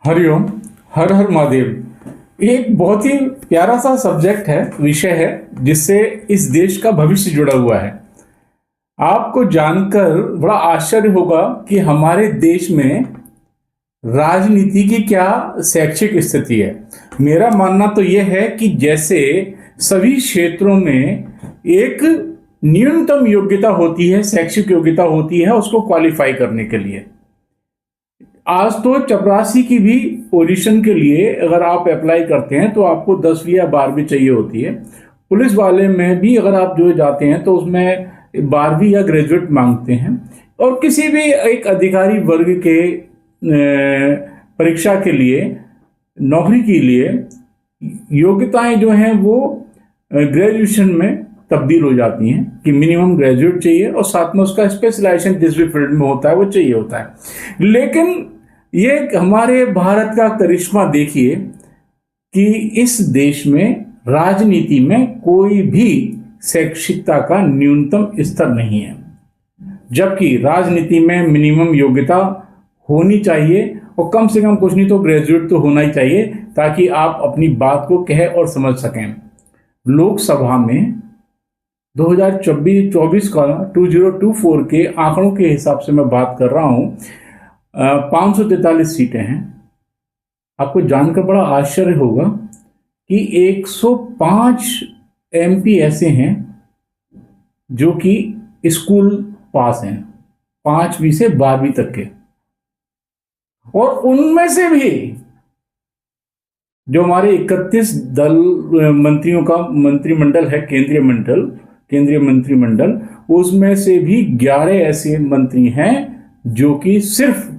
हरिओम। हर हर महादेव। एक बहुत ही प्यारा सा सब्जेक्ट है, विषय है, जिससे इस देश का भविष्य जुड़ा हुआ है। आपको जानकर बड़ा आश्चर्य होगा कि हमारे देश में राजनीति की क्या शैक्षिक स्थिति है। मेरा मानना तो यह है कि जैसे सभी क्षेत्रों में एक न्यूनतम योग्यता होती है, शैक्षिक योग्यता होती है उसको क्वालिफाई करने के लिए। आज तो चपरासी की भी पोजीशन के लिए अगर आप अप्लाई करते हैं तो आपको 10वीं या 12वीं चाहिए होती है। पुलिस वाले में भी अगर आप जो जाते हैं तो उसमें 12वीं या ग्रेजुएट मांगते हैं। और किसी भी एक अधिकारी वर्ग के परीक्षा के लिए, नौकरी के लिए योग्यताएं जो हैं वो ग्रेजुएशन में तब्दील हो जाती हैं कि मिनिमम ग्रेजुएट चाहिए और साथ में उसका स्पेशलाइजेशन जिस भी फील्ड में होता है वो चाहिए होता है। लेकिन ये हमारे भारत का करिश्मा देखिए कि इस देश में राजनीति में कोई भी शैक्षिकता का न्यूनतम स्तर नहीं है, जबकि राजनीति में मिनिमम योग्यता होनी चाहिए और कम से कम कुछ नहीं तो ग्रेजुएट तो होना ही चाहिए, ताकि आप अपनी बात को कह और समझ सकें। लोकसभा में 2024 का 2024 के आंकड़ों के हिसाब से मैं बात कर रहा हूं, 543 सीटें हैं। आपको जानकर बड़ा आश्चर्य होगा कि 105 एमपी ऐसे हैं जो कि स्कूल पास हैं, 5वीं से 12वीं तक के। और उनमें से भी जो हमारे 31 दल मंत्रियों का मंत्रिमंडल है, केंद्रीय मंत्रिमंडल, उसमें से भी 11 ऐसे मंत्री हैं जो कि सिर्फ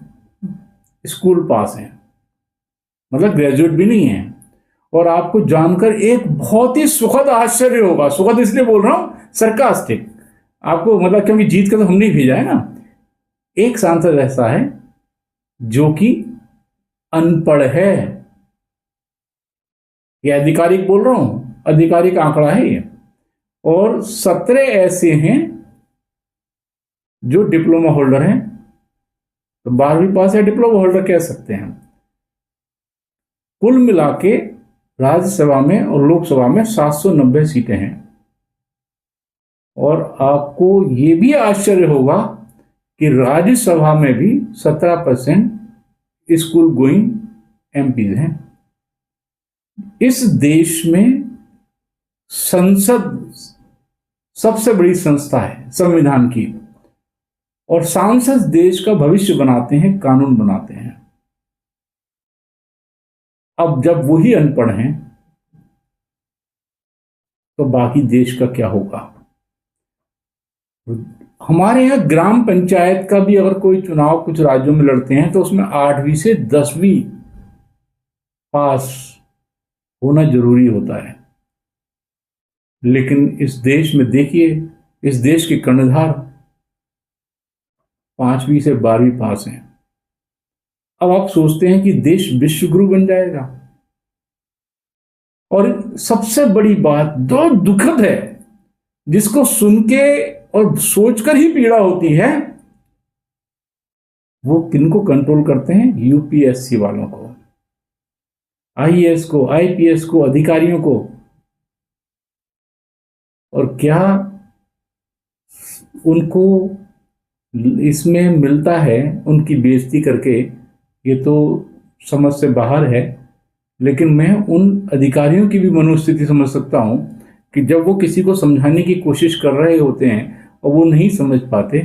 स्कूल पास हैं, मतलब ग्रेजुएट भी नहीं है। और आपको जानकर एक बहुत ही सुखद आश्चर्य होगा, सुखद इसलिए बोल रहा हूं, सरकास्टिक आपको, मतलब क्योंकि जीत कर तो हमने भेजा है ना। एक सांसद ऐसा है जो कि अनपढ़ है। यह आधिकारिक बोल रहा हूं, आधिकारिक आंकड़ा है ये। और 17 ऐसे हैं जो डिप्लोमा होल्डर हैं, तो 12वीं पास या डिप्लोमा होल्डर कह सकते हैं। कुल मिला के राज्यसभा में और लोकसभा में 790 सीटें हैं। और आपको ये भी आश्चर्य होगा कि राज्यसभा में भी 17% स्कूल गोइंग एमपीज हैं। इस देश में संसद सबसे बड़ी संस्था है संविधान की, और सांसद देश का भविष्य बनाते हैं, कानून बनाते हैं। अब जब वही अनपढ़ हैं तो बाकी देश का क्या होगा। हमारे यहां ग्राम पंचायत का भी अगर कोई चुनाव कुछ राज्यों में लड़ते हैं तो उसमें 8वीं से 10वीं पास होना जरूरी होता है। लेकिन इस देश में देखिए, इस देश के कर्णधार 5वीं से 12वीं पास हैं। अब आप सोचते हैं कि देश विश्वगुरु बन जाएगा। और सबसे बड़ी बात जो दुखद है, जिसको सुन के और सोचकर ही पीड़ा होती है, वो किनको कंट्रोल करते हैं? यूपीएससी वालों को, आईएएस को, आईपीएस को, अधिकारियों को। और क्या उनको इसमें मिलता है उनकी बेइज्जती करके, ये तो समझ से बाहर है। लेकिन मैं उन अधिकारियों की भी मनोस्थिति समझ सकता हूं कि जब वो किसी को समझाने की कोशिश कर रहे होते हैं और वो नहीं समझ पाते,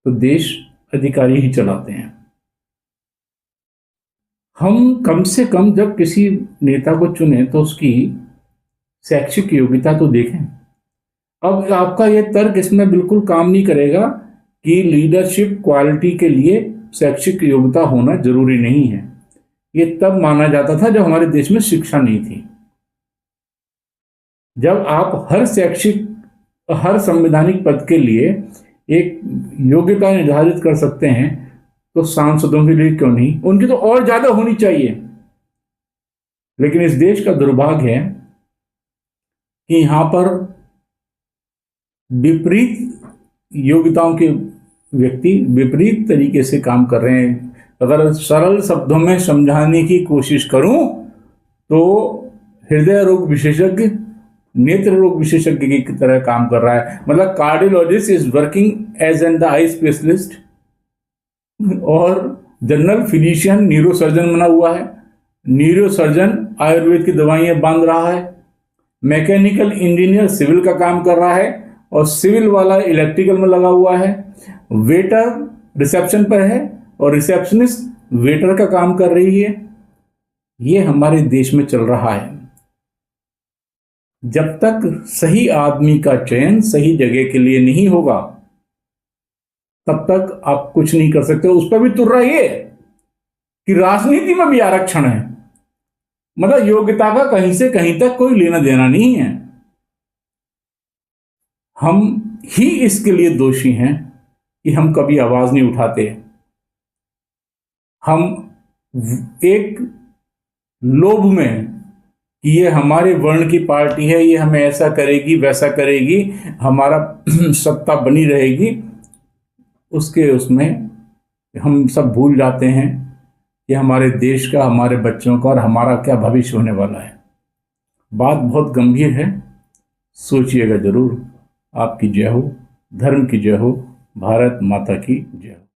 तो देश अधिकारी ही चलाते हैं। हम कम से कम जब किसी नेता को चुने तो उसकी शैक्षिक योग्यता तो देखें। अब आपका यह तर्क इसमें बिल्कुल काम नहीं करेगा कि लीडरशिप क्वालिटी के लिए शैक्षिक योग्यता होना जरूरी नहीं है। ये तब माना जाता था जब हमारे देश में शिक्षा नहीं थी। जब आप हर संवैधानिक पद के लिए एक योग्यता निर्धारित कर सकते हैं, तो सांसदों के लिए क्यों नहीं? उनकी तो और ज्यादा होनी चाहिए। लेकिन इस देश का दुर्भाग्य है कि यहां पर विपरीत योग्यताओं के व्यक्ति विपरीत तरीके से काम कर रहे हैं, अगर सरल शब्दों में समझाने की कोशिश करूं तो हृदय रोग विशेषज्ञ नेत्र रोग विशेषज्ञ की तरह काम कर रहा है। मतलब cardiologist is working as an the eye specialist, और जनरल फिजिशियन न्यूरोसर्जन बना हुआ है, न्यूरोसर्जन आयुर्वेद की दवाइयां बांध रहा है, मैकेनिकल इंजीनियर सिविल का काम कर रहा है और सिविल वाला इलेक्ट्रिकल में लगा हुआ है, वेटर रिसेप्शन पर है और रिसेप्शनिस्ट वेटर का काम कर रही है। ये हमारे देश में चल रहा है। जब तक सही आदमी का चयन सही जगह के लिए नहीं होगा तब तक आप कुछ नहीं कर सकते। उस पर भी तुर्रा ये कि राजनीति में भी आरक्षण है, मतलब योग्यता का कहीं से कहीं तक कोई लेना देना नहीं है। हम ही इसके लिए दोषी हैं कि हम कभी आवाज नहीं उठाते। हम एक लोभ में कि ये हमारे वर्ण की पार्टी है, ये हमें ऐसा करेगी वैसा करेगी, हमारा सत्ता बनी रहेगी, उसमें हम सब भूल जाते हैं कि हमारे देश का, हमारे बच्चों का और हमारा क्या भविष्य होने वाला है। बात बहुत गंभीर है, सोचिएगा जरूर। आपकी जय हो, धर्म की जय हो, भारत माता की जय हो।